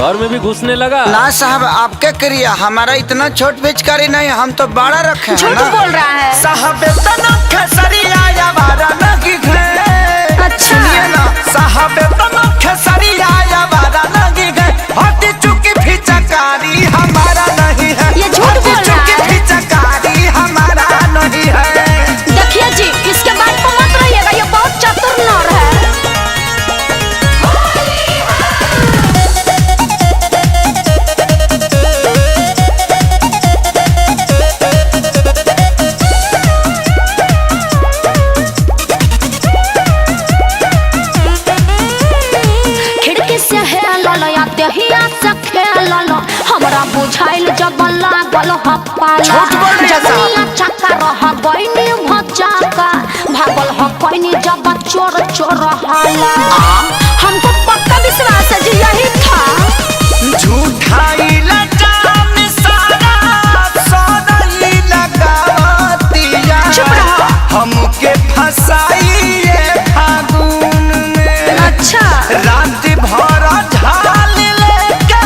घर में भी घुसने लगा। ना साहब, आपके क्रिया हमारा इतना छोट पिचकारी नहीं, हम तो बड़ा रखे हैं। झूठ बोल रहा है साहब तना खेसरिया या बारा लगी गए। अच्छा सुनिए ना साहब, तना खेसरिया या बारा लगी गए। हटी चुकी पिचकारी हमारा नहीं है। ये झूठ बोल रहा है। पिचकारी हमारा नहीं है। देखिए जी, इसके बाद को मत रहिएगा, ये बहुत चतुर नर है। हमरा बुझाइल जब लागल हप्पाला चक्का रह गइनी भचाका भागल ह कोइनी जब चोर चोर हाला। हमको पक्का विश्वास है जी यही था। झूठाई लजाम सारा सोनाई लगातिया। चुप रहो। हमके फसाई ये फागुन में। अच्छा रात भर झाल लेके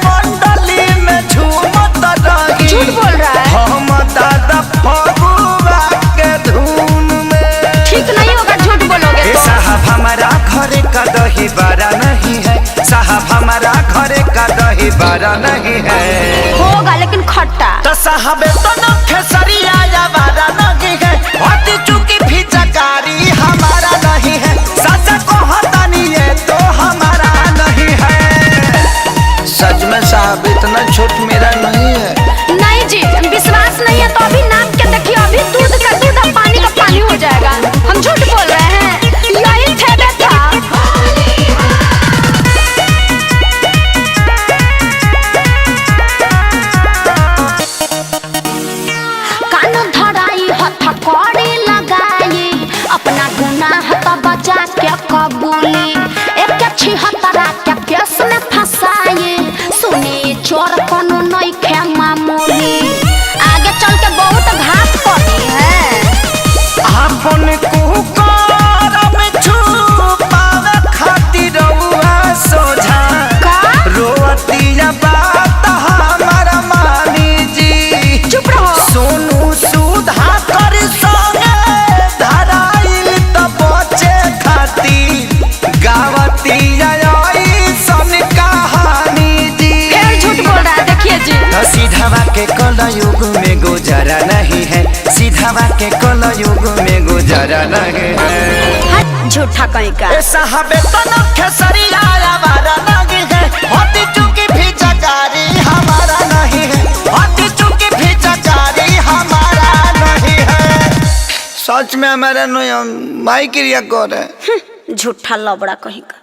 मंडली में झूमत रही। झूठ बोल रहा है। हम दादा फगुआ के धुन में। ठीक नहीं होगा झूठ बोलोगे तो। साहब हमारा घरे का दही बड़ा नहीं है। साहब हमारा घरे का दही बड़ा नहीं है। होगा लेकिन खट्टा। तो साहब तो खेसरिया या बारा नहीं है। हटी चुकी पिचकारी हमारा नहीं है। सच को हटानी है तो हमारा नहीं है। सच में साहब इतना छोट मेरा नहीं है। नहीं जी, विश्वास नहीं है तो अभी नाम के देखिए, अभी दूध का दूध और पानी का पानी हो जाएगा। हम झूठ बोल रहे हैं, यही ठेका था। कान धराई हथकड़ी लगाई, अपना गुनाह तो बचा के कबूली। एक छिहत्तरा के केस में फंसाई, सुनी चोर कोनो नहीं खे मामूली। आगे चल के बहुत घात पड़ी है। आपन कुकरम छुपावे खातिर रउआ सोझा। का? रोवतिया बात हमारा मानी जी। चुप रहो। सोनू सुधा कर संगे धराइल त बचे खातिर गावतिया ऐसन कहानी जी। फिर झूठ बोल रहा है, देखिए जी। तो सीधावा के कलयुग में गुजारा नहीं है। सीधावा के कलयुग में गुजारा नहीं है। हट झूठा कहीं का। ए साहबे तो खेसरिया हमारा नहीं है। हटी चुकी पिचकारी हमारा नहीं है। हटी चुकी पिचकारी हमारा नहीं है। सच में हमारा नहीं, माई क्रिया कर है। झूठा लबड़ा कहीं का।